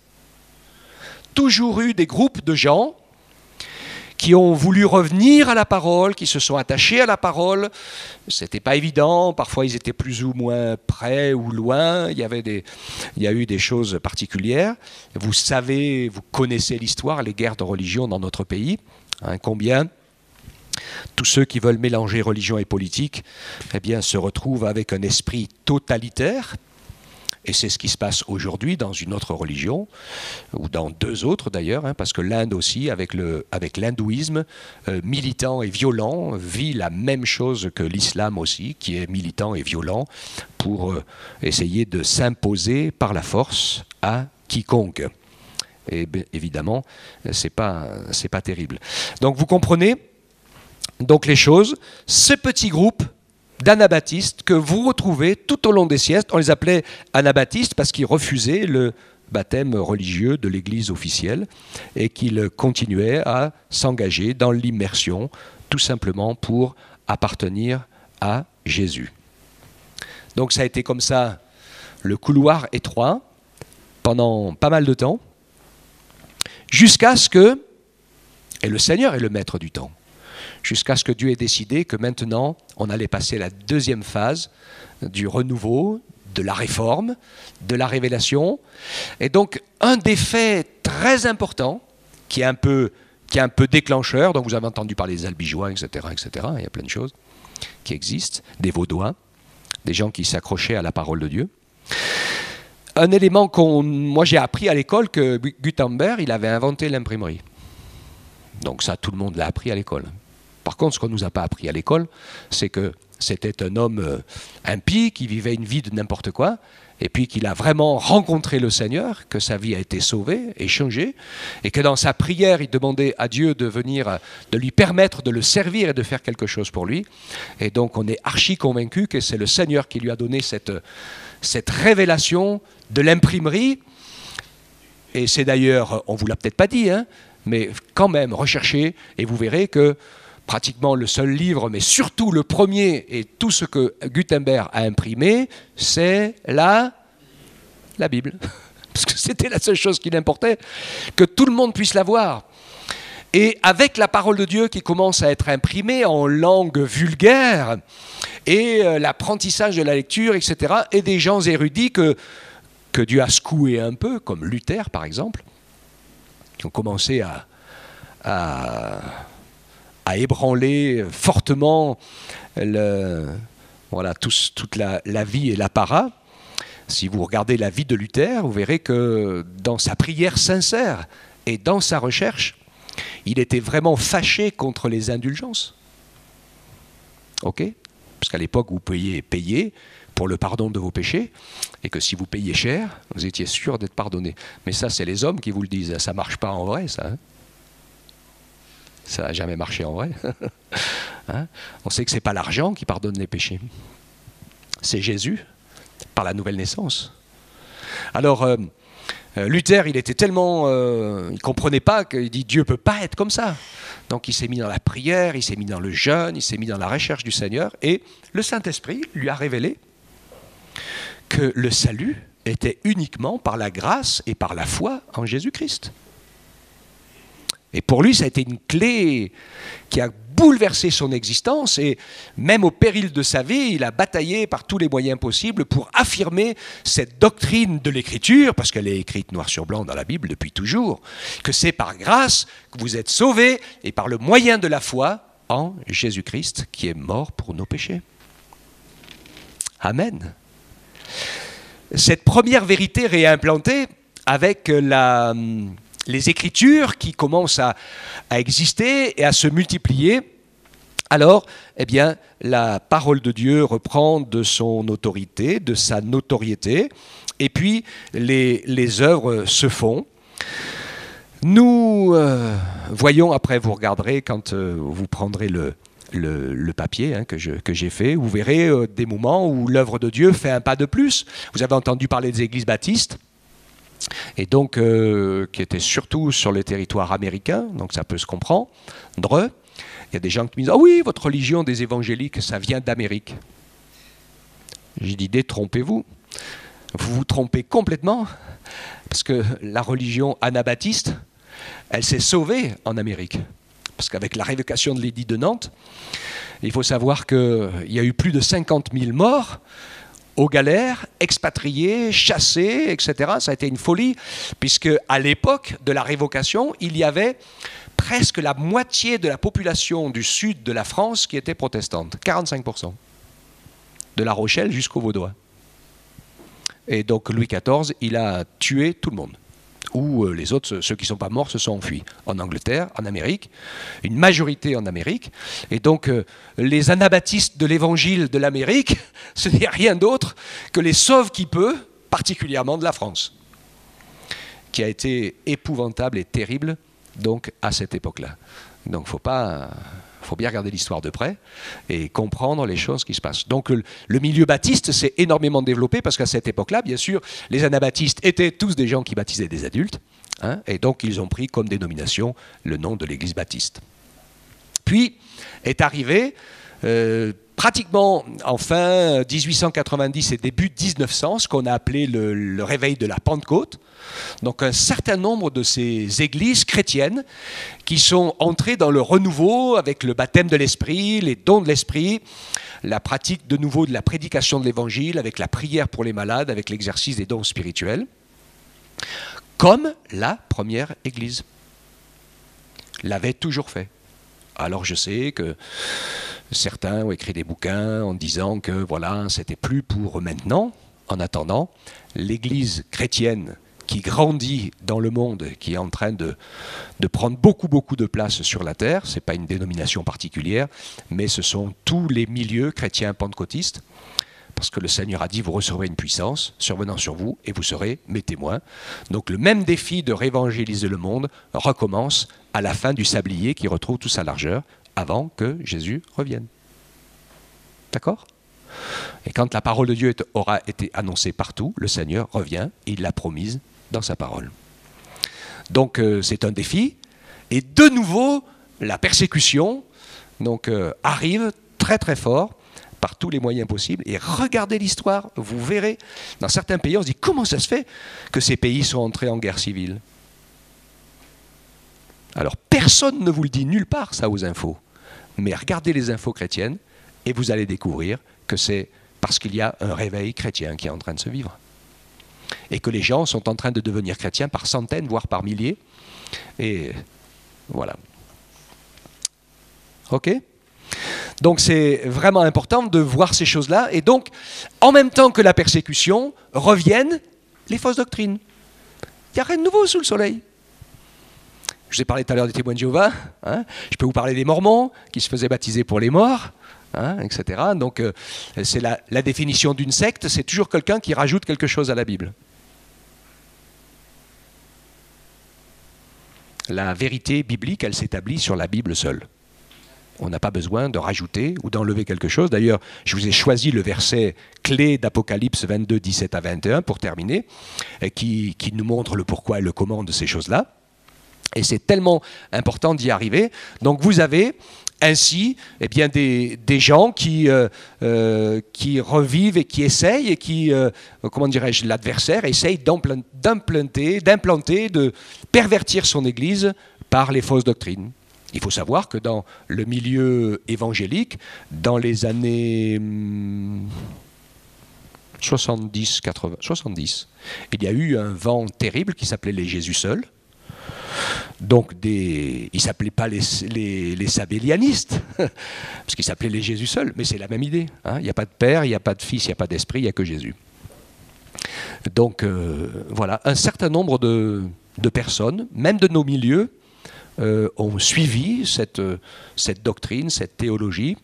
Toujours eu des groupes de gens qui ont voulu revenir à la parole, qui se sont attachés à la parole. C'était pas évident, parfois ils étaient plus ou moins près ou loin, il y a eu des choses particulières. Vous savez, vous connaissez l'histoire, les guerres de religion dans notre pays, hein, combien tous ceux qui veulent mélanger religion et politique, eh bien, se retrouvent avec un esprit totalitaire. Et c'est ce qui se passe aujourd'hui dans une autre religion, ou dans deux autres d'ailleurs, hein, parce que l'Inde aussi, avec l'hindouisme, militant et violent, vit la même chose que l'islam aussi, qui est militant et violent, pour essayer de s'imposer par la force à quiconque. Et évidemment, c'est pas terrible. Donc vous comprenez donc les choses, ce petit groupe d'anabaptistes que vous retrouvez tout au long des siècles. On les appelait anabaptistes parce qu'ils refusaient le baptême religieux de l'Église officielle et qu'ils continuaient à s'engager dans l'immersion tout simplement pour appartenir à Jésus. Donc ça a été comme ça le couloir étroit pendant pas mal de temps jusqu'à ce que, et le Seigneur est le maître du temps, jusqu'à ce que Dieu ait décidé que maintenant, on allait passer la deuxième phase du renouveau, de la réforme, de la révélation. Et donc, un des faits très importants, qui est un peu déclencheur, donc vous avez entendu parler des Albigeois, etc., etc., il y a plein de choses qui existent, des Vaudois, des gens qui s'accrochaient à la parole de Dieu. Un élément moi j'ai appris à l'école que Gutenberg, il avait inventé l'imprimerie. Donc ça, tout le monde l'a appris à l'école. Par contre, ce qu'on ne nous a pas appris à l'école, c'est que c'était un homme impie qui vivait une vie de n'importe quoi, et puis qu'il a vraiment rencontré le Seigneur, que sa vie a été sauvée et changée, et que dans sa prière, il demandait à Dieu de venir, de lui permettre de le servir et de faire quelque chose pour lui. Et donc on est archi convaincu que c'est le Seigneur qui lui a donné cette révélation de l'imprimerie. Et c'est d'ailleurs, on ne vous l'a peut-être pas dit, hein, mais quand même, recherchez, et vous verrez que pratiquement le seul livre, mais surtout le premier, et tout ce que Gutenberg a imprimé, c'est la Bible. Parce que c'était la seule chose qui l'importait, que tout le monde puisse la voir. Et avec la parole de Dieu qui commence à être imprimée en langue vulgaire, et l'apprentissage de la lecture, etc., et des gens érudits que Dieu a secoué un peu, comme Luther par exemple, qui ont commencé à ébranler fortement toute la vie et l'apparat. Si vous regardez la vie de Luther, vous verrez que dans sa prière sincère et dans sa recherche, il était vraiment fâché contre les indulgences. Ok ? Parce qu'à l'époque, vous pouviez payer pour le pardon de vos péchés, et que si vous payez cher, vous étiez sûr d'être pardonné. Mais ça, c'est les hommes qui vous le disent. Ça ne marche pas en vrai, ça. Hein ? Ça n'a jamais marché en vrai. Hein? On sait que ce n'est pas l'argent qui pardonne les péchés. C'est Jésus, par la nouvelle naissance. Alors, Luther, il était tellement... il ne comprenait pas qu'il dit Dieu ne peut pas être comme ça. Donc il s'est mis dans la prière, il s'est mis dans le jeûne, il s'est mis dans la recherche du Seigneur, et le Saint-Esprit lui a révélé que le salut était uniquement par la grâce et par la foi en Jésus-Christ. Et pour lui, ça a été une clé qui a bouleversé son existence, et même au péril de sa vie, il a bataillé par tous les moyens possibles pour affirmer cette doctrine de l'Écriture, parce qu'elle est écrite noir sur blanc dans la Bible depuis toujours, que c'est par grâce que vous êtes sauvés, et par le moyen de la foi en Jésus-Christ qui est mort pour nos péchés. Amen. Cette première vérité réimplantée avec les Écritures qui commencent à exister et à se multiplier, alors, eh bien, la parole de Dieu reprend de son autorité, de sa notoriété, et puis les œuvres se font. Nous voyons, après vous regarderez quand vous prendrez le papier hein, que j'ai fait, vous verrez des moments où l'œuvre de Dieu fait un pas de plus. Vous avez entendu parler des églises baptistes, et donc qui étaient surtout sur le territoire américain, donc ça peut se comprendre. Il y a des gens qui me disent « Ah oui, votre religion des évangéliques, ça vient d'Amérique. » J'ai dit détrompez-vous. Vous vous trompez complètement, parce que la religion anabaptiste, elle s'est sauvée en Amérique. Parce qu'avec la révocation de l'édit de Nantes, il faut savoir qu'il y a eu plus de 50 000 morts aux galères, expatriés, chassés, etc. Ça a été une folie, puisque à l'époque de la révocation, il y avait presque la moitié de la population du sud de la France qui était protestante, 45%, de La Rochelle jusqu'au Vaudois. Et donc Louis XIV, il a tué tout le monde. Ou les autres, ceux qui ne sont pas morts, se sont enfuis. En Angleterre, en Amérique, une majorité en Amérique. Et donc les anabaptistes de l'évangile de l'Amérique, ce n'est rien d'autre que les sauve-qui-peut, particulièrement de la France, qui a été épouvantable et terrible donc, à cette époque-là. Donc il faut bien regarder l'histoire de près et comprendre les choses qui se passent. Donc le milieu baptiste s'est énormément développé parce qu'à cette époque-là, bien sûr, les anabaptistes étaient tous des gens qui baptisaient des adultes, hein, et donc ils ont pris comme dénomination le nom de l'église baptiste. Puis est arrivé pratiquement en fin 1890 et début 1900, ce qu'on a appelé le réveil de la Pentecôte. Donc un certain nombre de ces églises chrétiennes qui sont entrées dans le renouveau avec le baptême de l'Esprit, les dons de l'Esprit, la pratique de nouveau de la prédication de l'Évangile, avec la prière pour les malades, avec l'exercice des dons spirituels, comme la première église l'avait toujours fait. Alors je sais que certains ont écrit des bouquins en disant que voilà, c'était plus pour maintenant. En attendant, l'église chrétienne qui grandit dans le monde, qui est en train de prendre beaucoup de place sur la terre, ce n'est pas une dénomination particulière, mais ce sont tous les milieux chrétiens pentecôtistes, parce que le Seigneur a dit, vous recevrez une puissance survenant sur vous, et vous serez mes témoins. Donc le même défi de réévangéliser le monde recommence à la fin du sablier qui retrouve toute sa largeur, avant que Jésus revienne. D'accord ? Et quand la parole de Dieu aura été annoncée partout, le Seigneur revient, et il l'a promise dans sa parole. Donc c'est un défi, et de nouveau, la persécution donc, arrive très fort, par tous les moyens possibles, et regardez l'histoire, vous verrez, dans certains pays, on se dit, comment ça se fait que ces pays sont entrés en guerre civile ? Alors personne ne vous le dit nulle part, ça, aux infos, mais regardez les infos chrétiennes, et vous allez découvrir que c'est parce qu'il y a un réveil chrétien qui est en train de se vivre. Et que les gens sont en train de devenir chrétiens par centaines, voire par milliers. Et voilà. Ok ? Donc c'est vraiment important de voir ces choses-là. Et donc, en même temps que la persécution, reviennent les fausses doctrines. Il n'y a rien de nouveau sous le soleil. Je vous ai parlé tout à l'heure des témoins de Jéhovah. Hein. Je peux vous parler des Mormons qui se faisaient baptiser pour les morts, hein, etc. Donc c'est la définition d'une secte, c'est toujours quelqu'un qui rajoute quelque chose à la Bible. La vérité biblique, elle s'établit sur la Bible seule. On n'a pas besoin de rajouter ou d'enlever quelque chose. D'ailleurs, je vous ai choisi le verset clé d'Apocalypse 22, 17 à 21 pour terminer, qui nous montre le pourquoi et le comment de ces choses-là. Et c'est tellement important d'y arriver. Donc vous avez ainsi eh bien, des gens qui revivent et qui essayent, et qui, comment dirais-je, l'adversaire essaye d'implanter, de pervertir son Église par les fausses doctrines. Il faut savoir que dans le milieu évangélique, dans les années 70, il y a eu un vent terrible qui s'appelait les Jésus seuls. Donc ils ne s'appelaient pas les sabélianistes, parce qu'ils s'appelaient les Jésus seuls, mais c'est la même idée. Hein. Il n'y a pas de Père, il n'y a pas de Fils, il n'y a pas d'Esprit, il n'y a que Jésus. Donc voilà, un certain nombre de personnes, même de nos milieux, ont suivi cette doctrine, cette théologie,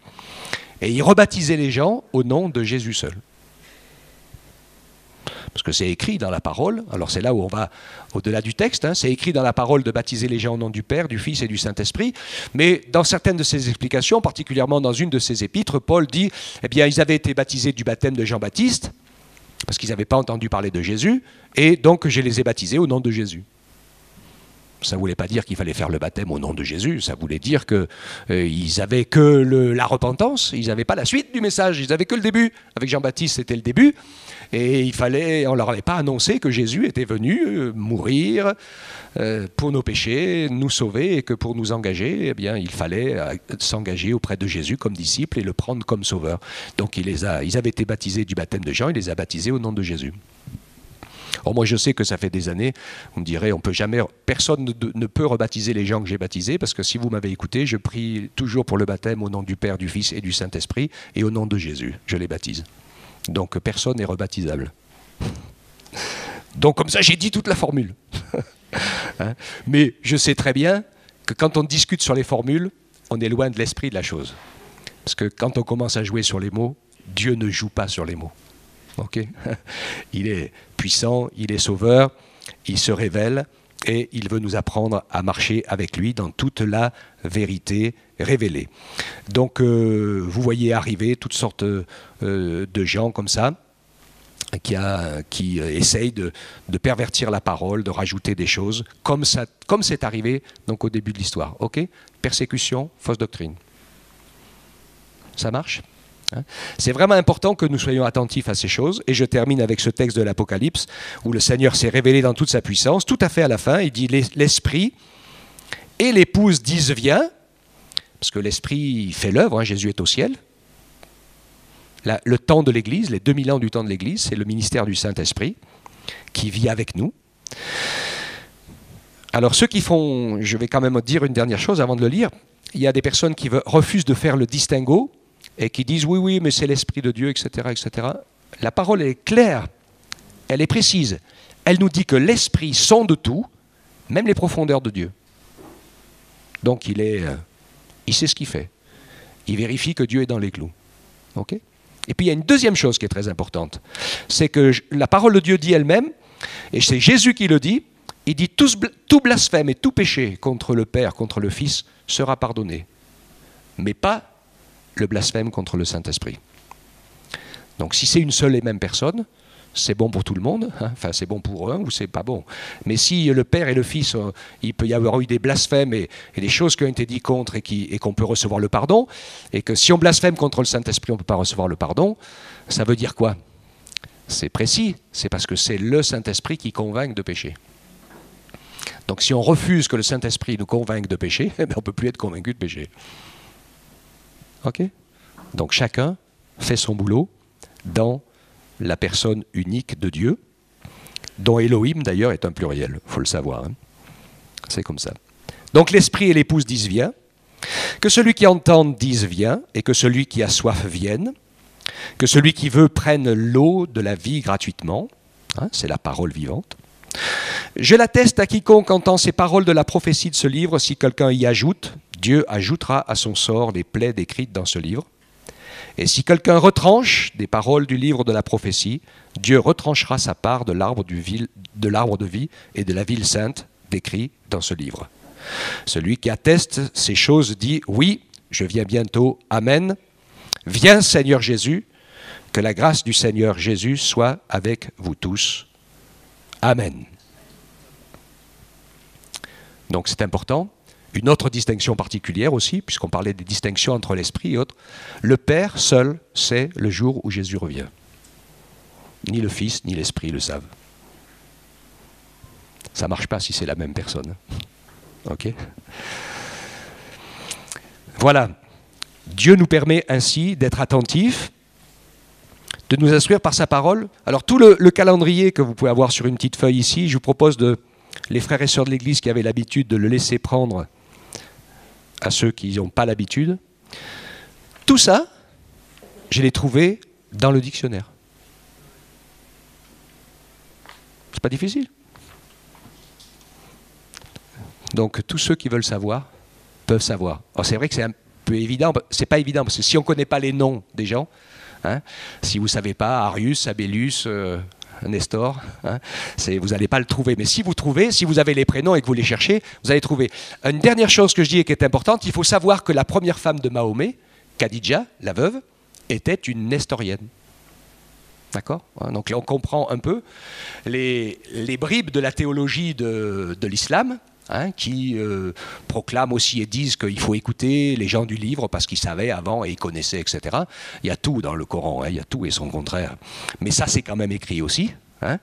et ils rebaptisaient les gens au nom de Jésus seul. Parce que c'est écrit dans la parole, alors c'est là où on va au-delà du texte, hein, c'est écrit dans la parole de baptiser les gens au nom du Père, du Fils et du Saint-Esprit, mais dans certaines de ses explications, particulièrement dans une de ses épîtres, Paul dit, eh bien, ils avaient été baptisés du baptême de Jean-Baptiste, parce qu'ils n'avaient pas entendu parler de Jésus, et donc je les ai baptisés au nom de Jésus. Ça ne voulait pas dire qu'il fallait faire le baptême au nom de Jésus, ça voulait dire qu'ils n'avaient que la repentance, ils n'avaient pas la suite du message, ils n'avaient que le début. Avec Jean-Baptiste, c'était le début, et on ne leur avait pas annoncé que Jésus était venu mourir pour nos péchés, nous sauver, et que pour nous engager, eh bien, il fallait s'engager auprès de Jésus comme disciple et le prendre comme sauveur. Donc ils avaient été baptisés du baptême de Jean, il les a baptisés au nom de Jésus. Or, moi, je sais que ça fait des années, on me dirait, personne ne peut rebaptiser les gens que j'ai baptisés, parce que si vous m'avez écouté, je prie toujours pour le baptême au nom du Père, du Fils et du Saint-Esprit, et au nom de Jésus, je les baptise. Donc, personne n'est rebaptisable. Donc, comme ça, j'ai dit toute la formule. Hein? Mais je sais très bien que quand on discute sur les formules, on est loin de l'esprit de la chose. Parce que quand on commence à jouer sur les mots, Dieu ne joue pas sur les mots. Okay. Il est puissant, il est sauveur, il se révèle et il veut nous apprendre à marcher avec lui dans toute la vérité révélée. Donc vous voyez arriver toutes sortes de gens comme ça qui essayent de pervertir la parole, de rajouter des choses, comme c'est arrivé donc, au début de l'histoire. Okay. Persécution, fausse doctrine. Ça marche ? C'est vraiment important que nous soyons attentifs à ces choses. Et je termine avec ce texte de l'Apocalypse où le Seigneur s'est révélé dans toute sa puissance. Tout à fait à la fin, il dit l'Esprit et l'épouse disent viens, parce que l'Esprit fait l'œuvre, hein, Jésus est au ciel. Le temps de l'Église, les 2000 ans du temps de l'Église, c'est le ministère du Saint-Esprit qui vit avec nous. Alors ceux qui font, je vais quand même dire une dernière chose avant de le lire, il y a des personnes qui refusent de faire le distinguo et qui disent oui, mais c'est l'Esprit de Dieu, etc., etc. La parole est claire, elle est précise. Elle nous dit que l'Esprit sonde tout, même les profondeurs de Dieu. Donc il sait ce qu'il fait. Il vérifie que Dieu est dans les clous. Okay. Et puis il y a une deuxième chose qui est très importante, c'est que la parole de Dieu dit elle-même, et c'est Jésus qui le dit, il dit tout blasphème et tout péché contre le Père, contre le Fils, sera pardonné. Mais pas le blasphème contre le Saint-Esprit. Donc si c'est une seule et même personne, c'est bon pour tout le monde, hein. Enfin c'est bon pour un ou c'est pas bon. Mais si le Père et le Fils, il peut y avoir eu des blasphèmes et des choses qui ont été dites contre et qu'on peut recevoir le pardon, et que si on blasphème contre le Saint-Esprit, on ne peut pas recevoir le pardon, ça veut dire quoi? C'est précis, c'est parce que c'est le Saint-Esprit qui convainc de pécher. Donc si on refuse que le Saint-Esprit nous convainque de pécher, on ne peut plus être convaincu de pécher. Ok? Donc chacun fait son boulot dans la personne unique de Dieu, dont Elohim d'ailleurs est un pluriel, il faut le savoir. Hein. C'est comme ça. Donc l'esprit et l'épouse disent viens, que celui qui entend dise viens, et que celui qui a soif vienne, que celui qui veut prenne l'eau de la vie gratuitement, hein, c'est la parole vivante. Je l'atteste à quiconque entend ces paroles de la prophétie de ce livre, si quelqu'un y ajoute, Dieu ajoutera à son sort les plaies décrites dans ce livre. Et si quelqu'un retranche des paroles du livre de la prophétie, Dieu retranchera sa part de l'arbre de vie et de la ville sainte décrit dans ce livre. Celui qui atteste ces choses dit « Oui, je viens bientôt, Amen. Viens Seigneur Jésus, que la grâce du Seigneur Jésus soit avec vous tous. Amen. » Donc c'est important. Une autre distinction particulière aussi, puisqu'on parlait des distinctions entre l'Esprit et autres. Le Père seul sait le jour où Jésus revient. Ni le Fils, ni l'Esprit le savent. Ça ne marche pas si c'est la même personne. Ok ? Voilà. Dieu nous permet ainsi d'être attentifs, de nous instruire par sa parole. Alors tout le calendrier que vous pouvez avoir sur une petite feuille ici, je vous propose les frères et sœurs de l'Église qui avaient l'habitude de le laisser prendre à ceux qui n'ont pas l'habitude. Tout ça, je l'ai trouvé dans le dictionnaire. C'est pas difficile. Donc tous ceux qui veulent savoir peuvent savoir. Alors c'est vrai que c'est un peu évident, c'est pas évident parce que si on ne connaît pas les noms des gens, hein, si vous ne savez pas Arius, Abélus, Nestor, hein, vous n'allez pas le trouver. Mais si vous trouvez, si vous avez les prénoms et que vous les cherchez, vous allez trouver. Une dernière chose que je dis et qui est importante, il faut savoir que la première femme de Mahomet, Khadija, la veuve, était une nestorienne. D'accord ? Donc là, on comprend un peu les bribes de la théologie de l'islam hein, qui proclament aussi et disent qu'il faut écouter les gens du livre parce qu'ils savaient avant et ils connaissaient, etc. Il y a tout dans le Coran, hein, il y a tout et son contraire. Mais ça, c'est quand même écrit aussi. Hein,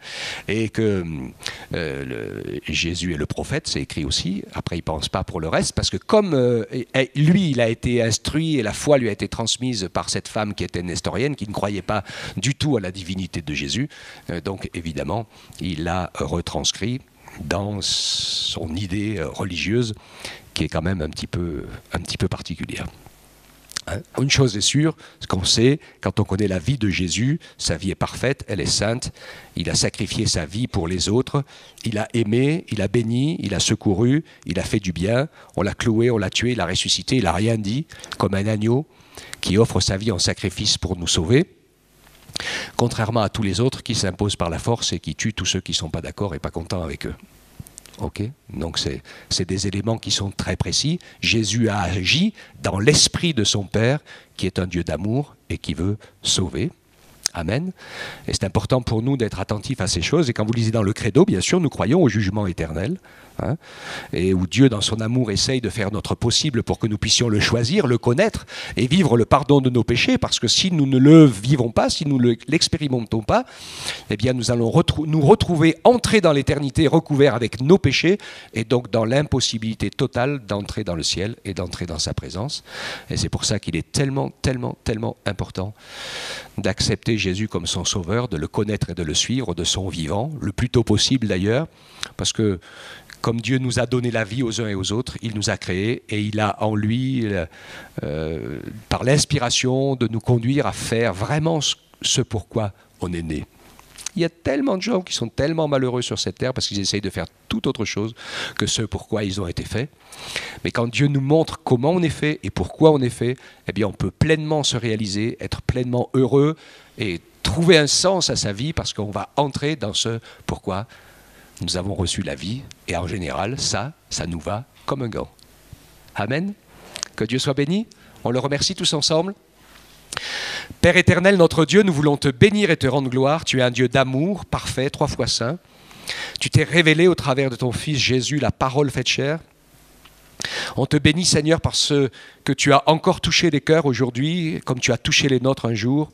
et que Jésus est le prophète, c'est écrit aussi. Après, il ne pense pas pour le reste, parce que comme lui, il a été instruit et la foi lui a été transmise par cette femme qui était nestorienne, qui ne croyait pas du tout à la divinité de Jésus, donc évidemment, il l'a retranscrit dans son idée religieuse, qui est quand même un petit peu particulière. Une chose est sûre, ce qu'on sait, quand on connaît la vie de Jésus, sa vie est parfaite, elle est sainte, il a sacrifié sa vie pour les autres, il a aimé, il a béni, il a secouru, il a fait du bien, on l'a cloué, on l'a tué, il a ressuscité, il n'a rien dit, comme un agneau qui offre sa vie en sacrifice pour nous sauver, contrairement à tous les autres qui s'imposent par la force et qui tuent tous ceux qui ne sont pas d'accord et pas contents avec eux. Okay. Donc c'est des éléments qui sont très précis. Jésus a agi dans l'esprit de son Père, qui est un Dieu d'amour et qui veut sauver. Amen. Et c'est important pour nous d'être attentifs à ces choses. Et quand vous lisez dans le Credo, bien sûr, nous croyons au jugement éternel, hein, et où Dieu, dans son amour, essaye de faire notre possible pour que nous puissions le choisir, le connaître et vivre le pardon de nos péchés. Parce que si nous ne le vivons pas, si nous ne l'expérimentons pas, eh bien, nous allons nous retrouver entrés dans l'éternité, recouverts avec nos péchés, et donc dans l'impossibilité totale d'entrer dans le ciel et d'entrer dans sa présence. Et c'est pour ça qu'il est tellement, tellement, tellement important d'accepter Jésus comme son sauveur, de le connaître et de le suivre de son vivant, le plus tôt possible d'ailleurs, parce que comme Dieu nous a donné la vie aux uns et aux autres, il nous a créés et il a en lui, par l'inspiration, de nous conduire à faire vraiment ce pourquoi on est né. Il y a tellement de gens qui sont tellement malheureux sur cette terre parce qu'ils essayent de faire tout autre chose que ce pourquoi ils ont été faits. Mais quand Dieu nous montre comment on est fait et pourquoi on est fait, eh bien on peut pleinement se réaliser, être pleinement heureux et trouver un sens à sa vie parce qu'on va entrer dans ce pourquoi nous avons reçu la vie. Et en général, ça nous va comme un gant. Amen. Que Dieu soit béni. On le remercie tous ensemble. Père éternel, notre Dieu, nous voulons te bénir et te rendre gloire. Tu es un Dieu d'amour, parfait, 3 fois saint. Tu t'es révélé au travers de ton Fils Jésus, la parole faite chair. On te bénit, Seigneur, parce que tu as encore touché les cœurs aujourd'hui, comme tu as touché les nôtres un jour.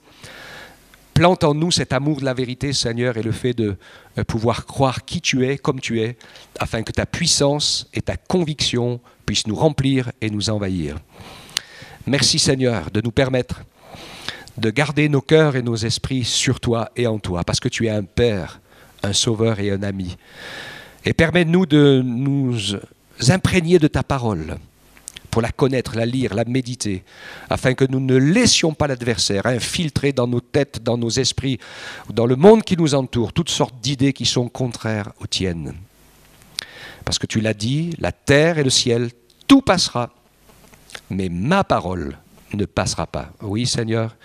Plante en nous cet amour de la vérité, Seigneur, et le fait de pouvoir croire qui tu es, comme tu es, afin que ta puissance et ta conviction puissent nous remplir et nous envahir. Merci, Seigneur, de nous permettre de garder nos cœurs et nos esprits sur toi et en toi, parce que tu es un Père, un Sauveur et un ami. Et permets-nous de nous imprégner de ta parole, pour la connaître, la lire, la méditer, afin que nous ne laissions pas l'adversaire infiltrer dans nos têtes, dans nos esprits, dans le monde qui nous entoure, toutes sortes d'idées qui sont contraires aux tiennes. Parce que tu l'as dit, la terre et le ciel, tout passera, mais ma parole ne passera pas. Oui, Seigneur,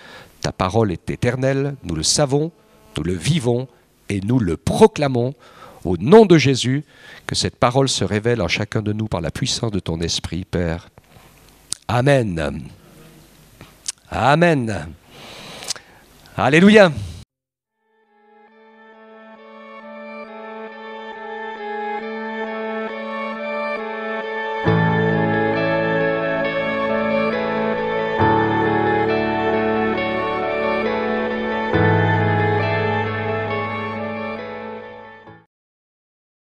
ta parole est éternelle, nous le savons, nous le vivons et nous le proclamons. Au nom de Jésus, que cette parole se révèle en chacun de nous par la puissance de ton esprit, Père. Amen. Amen. Alléluia.